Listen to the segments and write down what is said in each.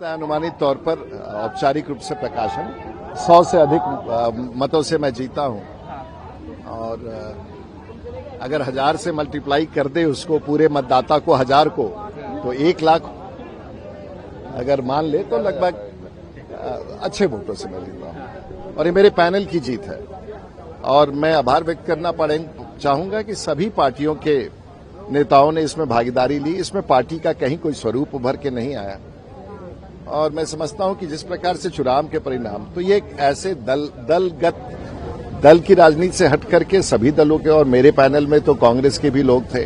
मैं अनुमानित तौर पर औपचारिक रूप से प्रकाशन 100 से अधिक मतों से मैं जीता हूं और अगर 1000 से मल्टीप्लाई कर दे उसको पूरे मतदाता को 1000 को तो 1 लाख अगर मान ले तो लगभग अच्छे वोटों से मैं जीता हूं और ये मेरे पैनल की जीत है। और मैं आभार व्यक्त करना चाहूंगा कि सभी पार्टियों के नेताओं ने इसमें भागीदारी ली। इसमें पार्टी का कहीं कोई स्वरूप उभर के नहीं आया और मैं समझता हूं कि जिस प्रकार से चुनाव के परिणाम तो ये एक ऐसे दल की राजनीति से हट करके सभी दलों के और मेरे पैनल में तो कांग्रेस के भी लोग थे,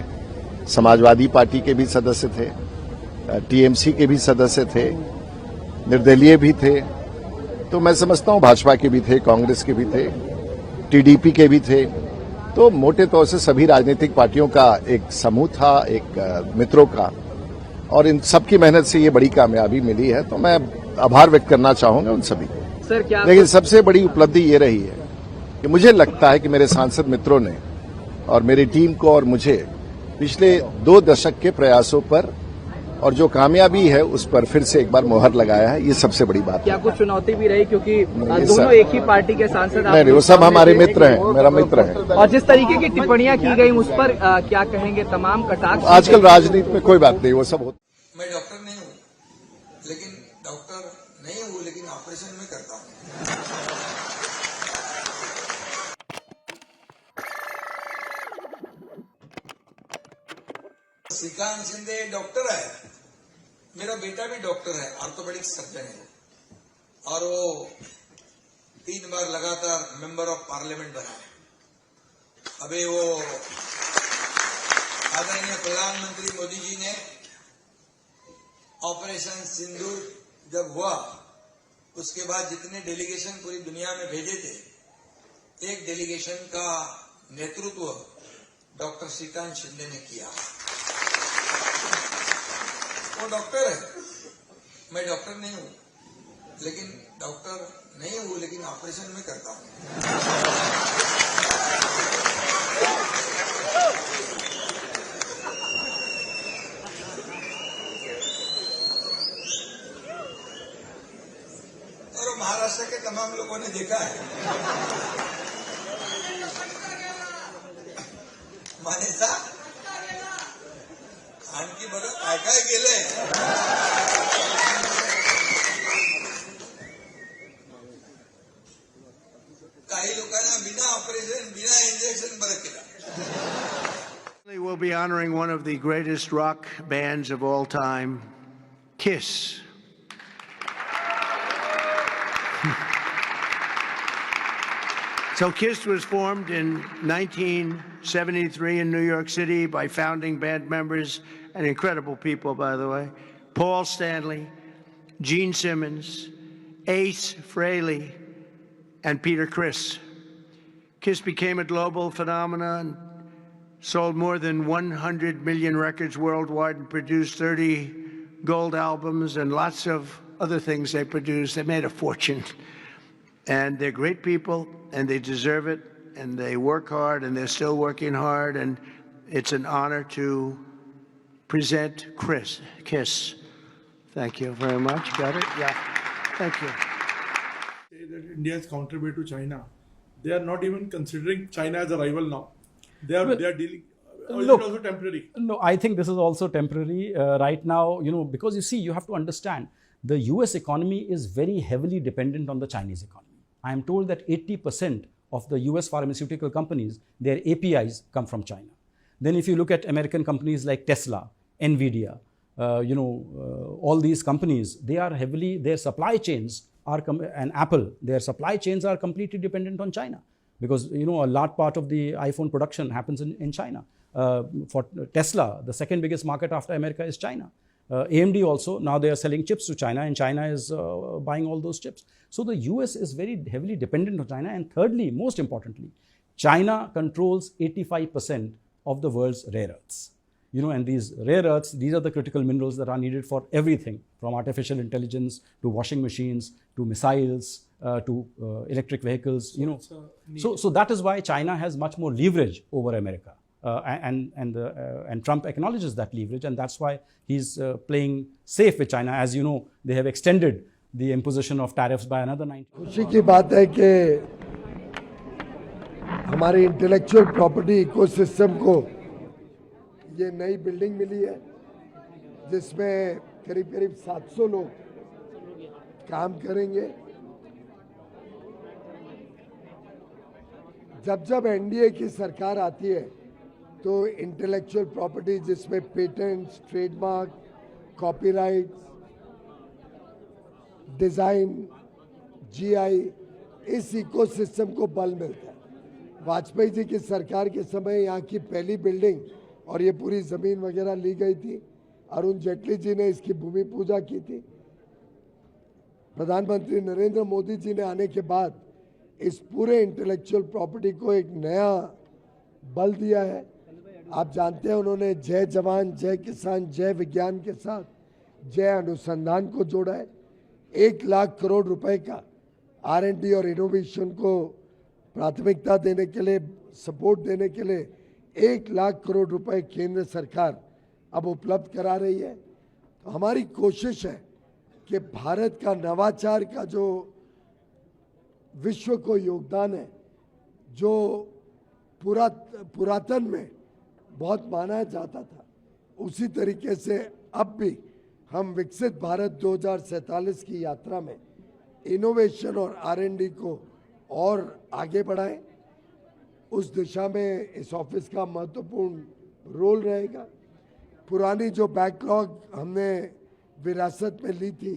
समाजवादी पार्टी के भी सदस्य थे, टीएमसी के भी सदस्य थे, निर्दलीय भी थे, तो मैं समझता हूं भाजपा के भी थे, कांग्रेस के भी थे, टीडीपी के भी थे। तो मोटे तौर से सभी राजनीतिक पार्टियों का एक समूह था, एक मित्रों का, और इन सबकी मेहनत से ये बड़ी कामयाबी मिली है। तो मैं आभार व्यक्त करना चाहूंगा उन सभी को। सर क्या लेकिन सबसे बड़ी उपलब्धि ये रही है कि मुझे लगता है कि मेरे सांसद मित्रों ने और मेरी टीम को और मुझे पिछले 2 दशक के प्रयासों पर और जो कामयाबी है उस पर फिर से एक बार मोहर लगाया है। ये सबसे बड़ी बात है। क्या कुछ चुनौती भी रही क्योंकि दोनों एक ही पार्टी के सांसद? नहीं, वो सब हमारे मित्र हैं, मेरा मित्र है। और जिस तरीके की टिप्पणियां की गई उस पर क्या कहेंगे? तमाम कटाक्ष आजकल राजनीति में कोई बात नहीं, वो सब होता। मैं डॉक्टर नहीं हूँ, लेकिन ऑपरेशन में करता हूँ। श्रीकांत शिंदे डॉक्टर है, मेरा बेटा भी डॉक्टर है, ऑर्थोपेडिक सर्जन है और वो 3 बार लगातार मेंबर ऑफ पार्लियामेंट बना है। अबे वो आदरणीय प्रधानमंत्री मोदी जी ने ऑपरेशन सिंदूर जब हुआ उसके बाद जितने डेलीगेशन पूरी दुनिया में भेजे थे, एक डेलीगेशन का नेतृत्व डॉक्टर श्रीकांत शिंदे ने किया। वो डॉक्टर है, मैं डॉक्टर नहीं हूं, लेकिन ऑपरेशन में करता हूं। और महाराष्ट्र के तमाम लोगों ने देखा है, मानेसा आणखी बघा काय काय केलंय। काही लोकांना बिना ऑपरेशन बिना इंजेक्शन बरं केलं। We will be honoring one of the greatest rock bands of all time, KISS. So KISS was formed in 1973 in New York City by founding band members and incredible people, by the way, Paul Stanley, Gene Simmons, Ace Frehley, and Peter Criss. KISS became a global phenomenon, sold more than 100 million records worldwide, and produced 30 gold albums and lots of other things they produced. They made a fortune. And they're great people, and they deserve it, and they work hard, and they're still working hard, and it's an honor to present KISS. Thank you very much. Got it? Yeah. Thank you. Say that India is counterweight to China. They are not even considering China as a rival now. They are dealing. Or is it also temporary? No, I think this is also temporary right now, because you see, you have to understand the US economy is very heavily dependent on the Chinese economy. I am told that 80% of the US pharmaceutical companies, their APIs come from China. Then if you look at American companies like Tesla, Nvidia, all these companies, they are heavily, their supply chains are, and Apple, their supply chains are completely dependent on China. Because, a large part of the iPhone production happens in China. For Tesla, the second biggest market after America is China. AMD also, now they are selling chips to China, and China is buying all those chips. So the US is very heavily dependent on China. And thirdly, most importantly, China controls 85% of the world's rare earths. And these rare earths, these are the critical minerals that are needed for everything, from artificial intelligence to washing machines to missiles to electric vehicles. So that is why China has much more leverage over America. and Trump acknowledges that leverage, and that's why he's playing safe with China. As you know, they have extended the imposition of tariffs by another 90%. खुशी की बात है कि हमारे intellectual property ecosystem को ये नई building मिली है जिसमें करीब करीब 700 लोग काम करेंगे। जब जब एनडीए की सरकार आती है तो इंटेलेक्चुअल प्रॉपर्टी जिसमें patents, trademark, copyrights, design, GI, इस इकोसिस्टम को बल मिलता है। वाजपेयी जी की सरकार के समय यहाँ की पहली बिल्डिंग और ये पूरी जमीन वगैरह ली गई थी। अरुण जेटली जी ने इसकी भूमि पूजा की थी। प्रधानमंत्री नरेंद्र मोदी जी ने आने के बाद इस पूरे इंटेलेक्चुअल प्रॉपर्टी को एक नया बल दिया है। आप जानते हैं उन्होंने जय जवान, जय किसान, जय विज्ञान के साथ जय अनुसंधान को जोड़ा है। 1 लाख करोड़ रुपए का R&D और इनोवेशन को प्राथमिकता देने के लिए, सपोर्ट देने के लिए 1 लाख करोड़ रुपए केंद्र सरकार अब उपलब्ध करा रही है। तो हमारी कोशिश है कि भारत का नवाचार का जो विश्व को योगदान है, जो पुरातन में बहुत माना जाता था, उसी तरीके से अब भी हम विकसित भारत 2047 की यात्रा में इनोवेशन और R&D को और आगे बढ़ाएं। उस दिशा में इस ऑफिस का महत्वपूर्ण रोल रहेगा। पुरानी जो बैकलॉग हमने विरासत में ली थी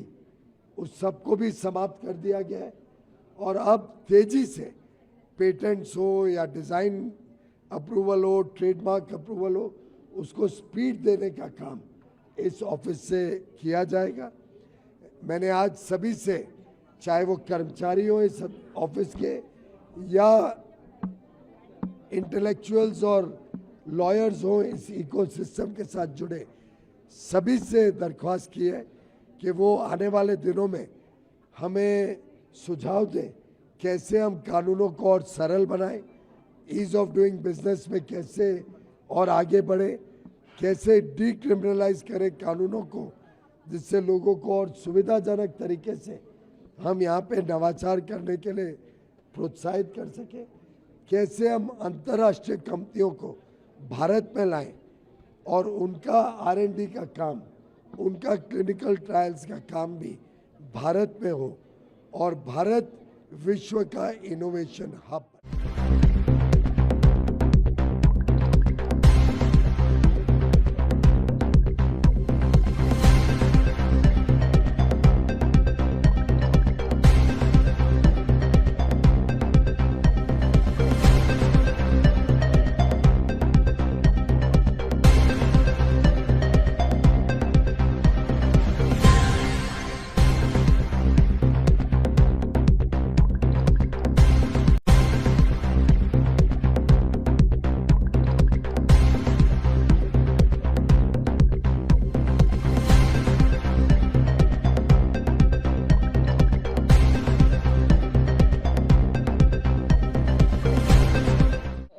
उस सबको भी समाप्त कर दिया गया है और अब तेजी से पेटेंट्स हो या डिज़ाइन अप्रूवल हो, ट्रेडमार्क अप्रूवल हो, उसको स्पीड देने का काम इस ऑफिस से किया जाएगा। मैंने आज सभी से, चाहे वो कर्मचारी हो इस ऑफिस के या इंटेलेक्चुअल्स और लॉयर्स हो इस इकोसिस्टम के साथ जुड़े, सभी से दरख्वास्त की है कि वो आने वाले दिनों में हमें सुझाव दें कैसे हम कानूनों को और सरल बनाएं, ईज ऑफ डूइंग बिजनेस में कैसे और आगे बढ़े, कैसे डीक्रिमिनलाइज करें कानूनों को जिससे लोगों को और सुविधाजनक तरीके से हम यहाँ पे नवाचार करने के लिए प्रोत्साहित कर सकें, कैसे हम अंतर्राष्ट्रीय कंपनियों को भारत में लाएं और उनका R&D का काम, उनका क्लिनिकल ट्रायल्स का काम भी भारत में हो और भारत विश्व का इनोवेशन हब।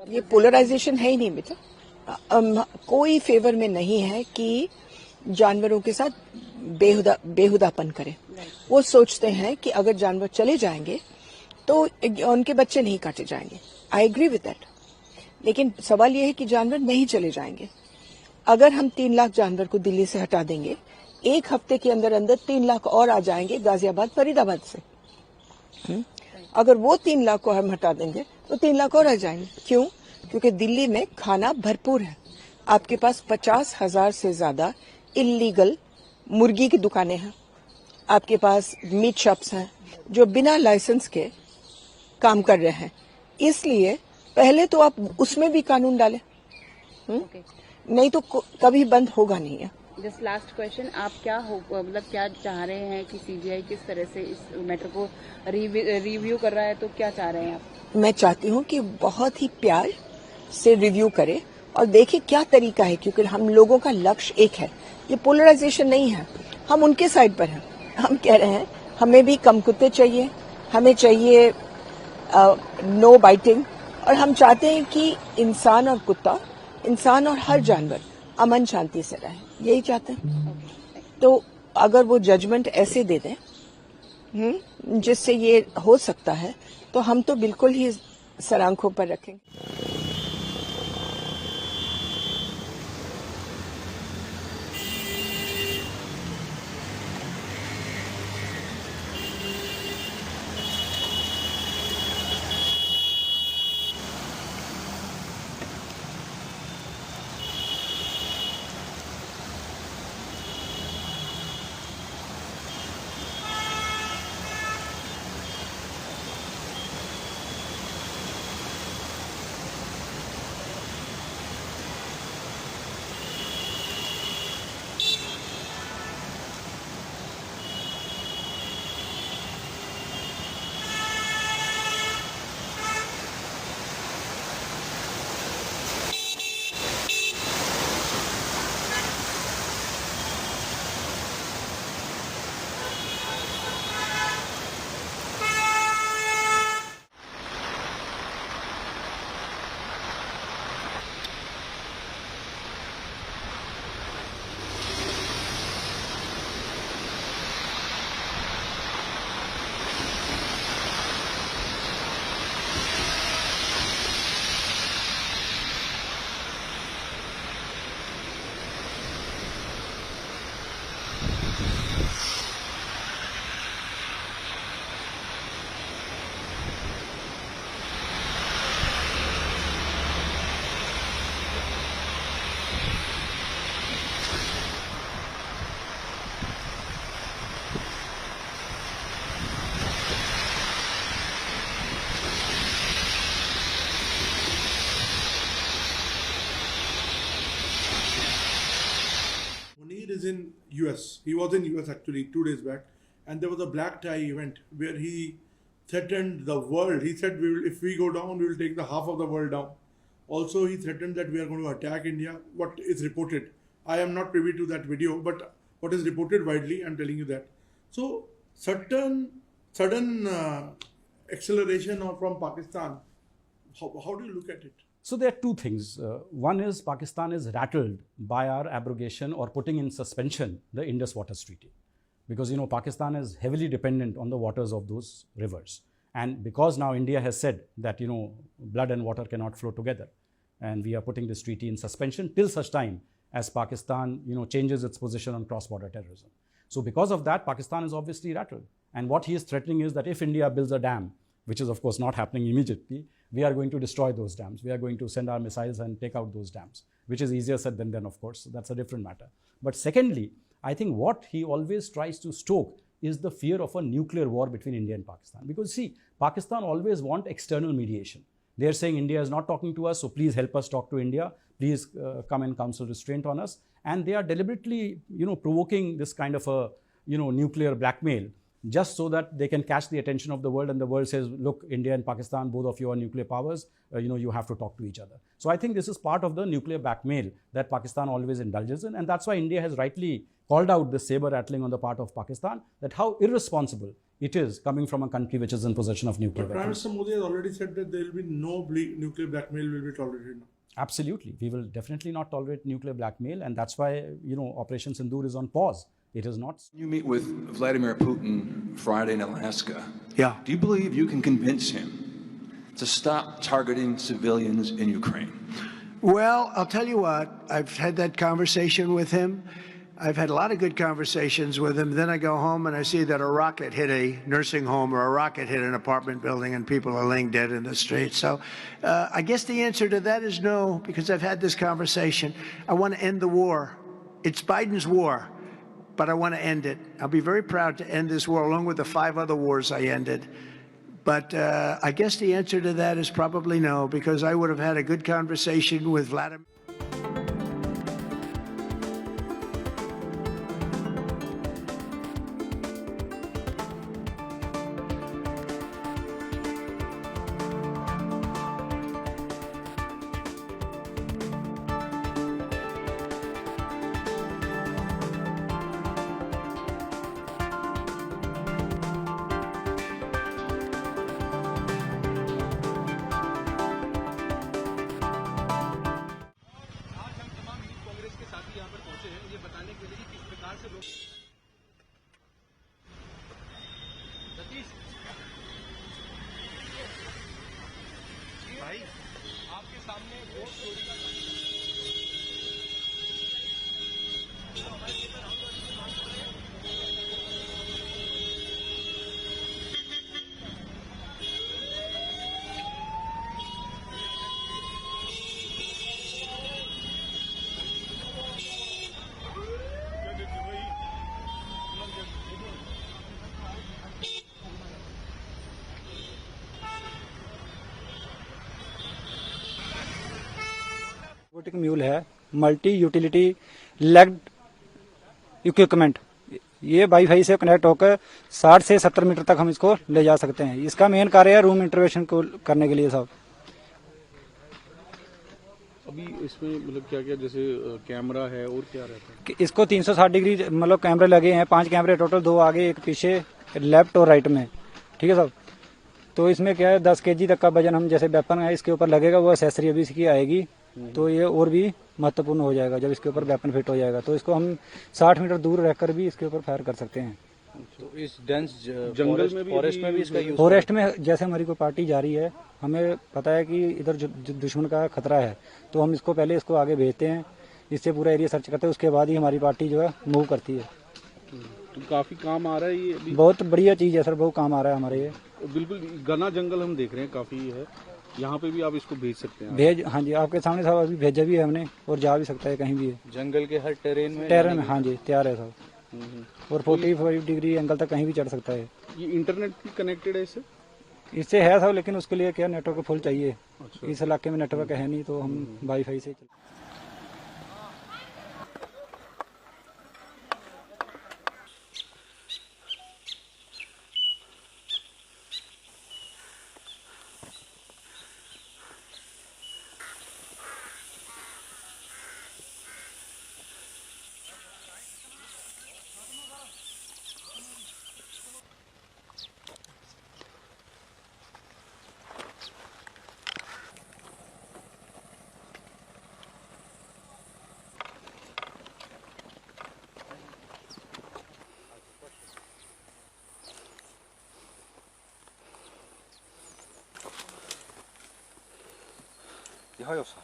ये पोलराइजेशन है ही नहीं बेटा। कोई फेवर में नहीं है कि जानवरों के साथ बेहुदापन करें। वो सोचते हैं कि अगर जानवर चले जाएंगे तो उनके बच्चे नहीं काटे जाएंगे। आई एग्री विद दैट, लेकिन सवाल ये है कि जानवर नहीं चले जाएंगे। अगर हम 3 लाख जानवर को दिल्ली से हटा देंगे, 1 हफ्ते के अंदर अंदर 3 लाख और आ जाएंगे गाजियाबाद, फरीदाबाद से। अगर वो 3 लाख को हम हटा देंगे तो 3 लाख और आ जाएंगे। क्यों? क्योंकि दिल्ली में खाना भरपूर है। आपके पास 50,000 से ज्यादा इल्लीगल मुर्गी की दुकानें हैं। आपके पास मीट शॉप्स हैं जो बिना लाइसेंस के काम कर रहे हैं। इसलिए पहले तो आप उसमें भी कानून डालें, नहीं तो कभी बंद होगा नहीं है। जस्ट लास्ट क्वेश्चन, आप क्या चाह रहे हैं कि सीजीआई किस तरह से इस मैटर को रिव्यू कर रहा है, तो क्या चाह रहे हैं आप? मैं चाहती हूँ कि बहुत ही प्यार से रिव्यू करे और देखे क्या तरीका है, क्योंकि हम लोगों का लक्ष्य एक है। ये पोलराइजेशन नहीं है, हम उनके साइड पर हैं। हम कह रहे हैं हमें भी कम कुत्ते चाहिए, हमें चाहिए नो बाइटिंग, और हम चाहते हैं कि इंसान और कुत्ता इंसान और हर जानवर अमन शांति से रहे, यही चाहते हैं। तो अगर वो जजमेंट ऐसे दे दें जिससे ये हो सकता है, तो हम तो बिल्कुल ही सर आंखों पर रखेंगे। Munir is in US. He was in US actually 2 days back, and there was a black tie event where he threatened the world. He said, if we go down, we will take the half of the world down. Also, he threatened that we are going to attack India. What is reported? I am not privy to that video, but what is reported widely, I'm telling you that. So, sudden acceleration from Pakistan. How do you look at it? So there are two things. One is Pakistan is rattled by our abrogation or putting in suspension the Indus Waters Treaty. Because, Pakistan is heavily dependent on the waters of those rivers. And because now India has said that, blood and water cannot flow together. And we are putting this treaty in suspension till such time as Pakistan, changes its position on cross-border terrorism. So because of that, Pakistan is obviously rattled. And what he is threatening is that if India builds a dam, which is of course not happening immediately, we are going to destroy those dams. We are going to send our missiles and take out those dams, which is easier said than done, of course. That's a different matter. But secondly, I think what he always tries to stoke is the fear of a nuclear war between India and Pakistan. Because see, Pakistan always want external mediation. They are saying India is not talking to us, so please help us talk to India. Please come and counsel restraint on us. And they are deliberately, provoking this kind of a, nuclear blackmail, just so that they can catch the attention of the world, and the world says, look, India and Pakistan, both of you are nuclear powers, you have to talk to each other. So I think this is part of the nuclear blackmail that Pakistan always indulges in, and that's why India has rightly called out the saber rattling on the part of Pakistan, that how irresponsible it is coming from a country which is in possession of nuclear Prime weapons. Minister Modi has already said that there will be no nuclear blackmail will be tolerated now. Absolutely. We will definitely not tolerate nuclear blackmail, and that's why, Operation Sindoor is on pause. It is not. You meet with Vladimir Putin Friday in Alaska. Yeah. Do you believe you can convince him to stop targeting civilians in Ukraine? Well, I'll tell you what, I've had that conversation with him. I've had a lot of good conversations with him. Then I go home and I see that a rocket hit a nursing home or a rocket hit an apartment building and people are laying dead in the street. So I guess the answer to that is no, because I've had this conversation. I want to end the war. It's Biden's war, but I want to end it. I'll be very proud to end this war along with the 5 other wars I ended. But I guess the answer to that is probably no, because I would have had a good conversation with Vladimir. Robotic mule है, multi utility legged equipment. ये wifi से connect होकर 60 से 70 metre तक हम इसको ले जा सकते हैं। इसका मेन कार्य है रूम इंटरवेंशन को करने के लिए साहब। अभी इसमें मतलब क्या क्या जैसे कैमरा है और क्या रहता है? इसको 360 डिग्री मतलब कैमरे लगे हैं, 5 कैमरे टोटल, 2 आगे 1 पीछे, लेफ्ट और राइट में, ठीक है साहब। तो इसमें क्या है 10 kg तक का वजन हम जैसे वेपन है इसके ऊपर लगेगा, वो एक्सेसरी अभी इसकी आएगी, तो ये और भी महत्वपूर्ण हो जाएगा जब इसके ऊपर वेपन फिट हो जाएगा। तो इसको हम 60 मीटर दूर रहकर भी इसके ऊपर फायर कर सकते हैं। तो इस डेंस जंगल में भी, फॉरेस्ट में भी इसका यूज, फॉरेस्ट में जैसे हमारी कोई पार्टी जा रही है, हमें पता है कि इधर दुश्मन का खतरा है, तो हम इसको पहले इसको आगे भेजते हैं, इससे पूरा एरिया सर्च करते हैं, उसके बाद ही हमारी पार्टी जो है मूव करती है। तो काफी काम आ रहा है ये अभी? बहुत बढ़िया चीज है सर, बहुत काम आ रहा है हमारे ये। बिल्कुल घना जंगल हम देख रहे हैं, काफी है, यहाँ पे भी आप इसको भेज सकते हैं? भेज, हाँ जी, आपके सामने साहब अभी भेजा भी है हमने, और जा भी सकता है कहीं भी है। जंगल के हर टेरेन में? हाँ जी, तैयार है साहब, और 45 डिग्री एंगल तक कहीं भी चढ़ सकता है। ये इंटरनेट भी कनेक्टेड है इससे है साहब, लेकिन उसके लिए क्या नेटवर्क फुल चाहिए। अच्छा। इस इलाके में नेटवर्क है नहीं, तो हम वाईफाई से 하였어.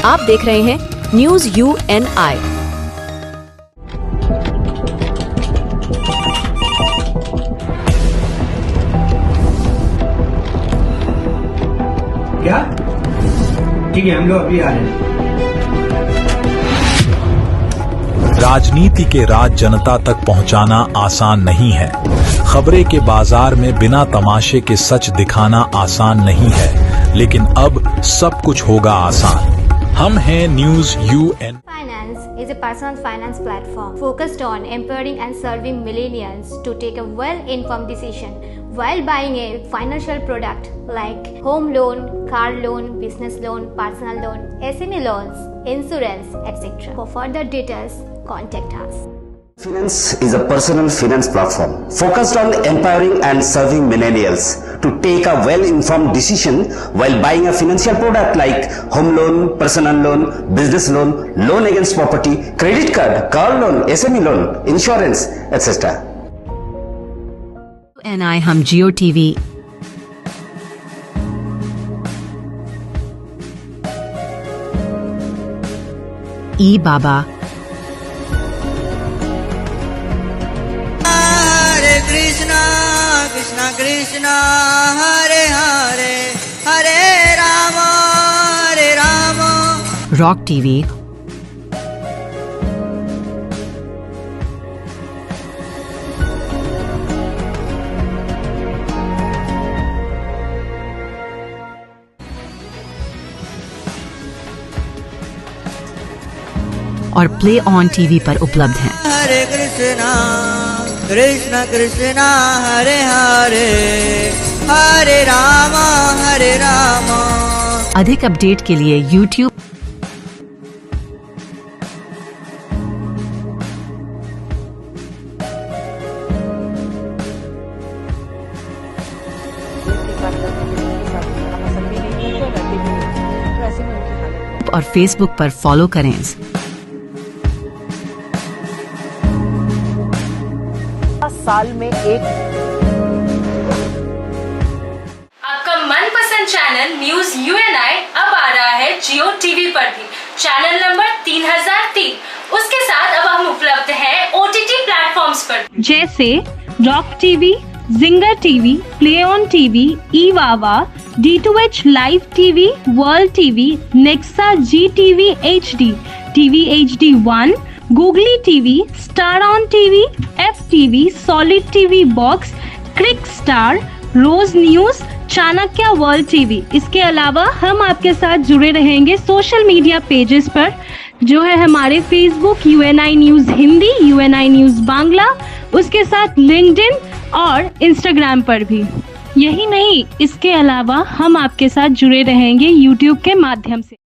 आप देख रहे हैं न्यूज UNI। क्या? ठीक है, हम लोग अभी आ रहे हैं। राजनीति के राज जनता तक पहुंचाना आसान नहीं है। खबरें के बाजार में बिना तमाशे के सच दिखाना आसान नहीं है, लेकिन अब सब कुछ होगा आसान। हम हैं news UN। Finance is a personal finance platform focused on empowering and serving millennials to take a well-informed decision while buying a financial product like home loan, car loan, business loan, personal loan, SME loans, insurance, etc. For further details, contact us. Finance is a personal finance platform focused on empowering and serving millennials to take a well-informed decision while buying a financial product like home loan, personal loan, business loan, loan against property, credit card, car loan, SME loan, insurance, etc. UNI हम Jio TV eBaba Krishna Krishna Krishna Hare Hare Hare Rama Hare Rama Rock TV और play on TV पर उपलब्ध हैं। हरे कृष्णा कृष्णा कृष्णा हरे हरे हरे रामा हरे रामा। अधिक update के लिए YouTube और Facebook पर फॉलो करें। साल में एक आपका मनपसंद चैनल न्यूज UNI अब आ रहा है Jio TV पर भी। Channel number 3003। उसके साथ अब हम उपलब्ध हैं OTT प्लेटफॉर्म्स पर जैसे Rock TV, Zinger TV, Play On TV, eWawa, D2H Live TV, World TV, Nexa GTV HD, TV HD1, Googly TV, Star On TV, FTV, Solid TV Box, Cric Star, रोज News, Chanakya World TV. इसके अलावा हम आपके साथ जुड़े रहेंगे social media pages पर, जो है हमारे Facebook UNI news Hindi, UNI news Bangla, उसके साथ लिंक्डइन और इंस्टाग्राम पर भी। यही नहीं, इसके अलावा हम आपके साथ जुड़े रहेंगे यूट्यूब के माध्यम से।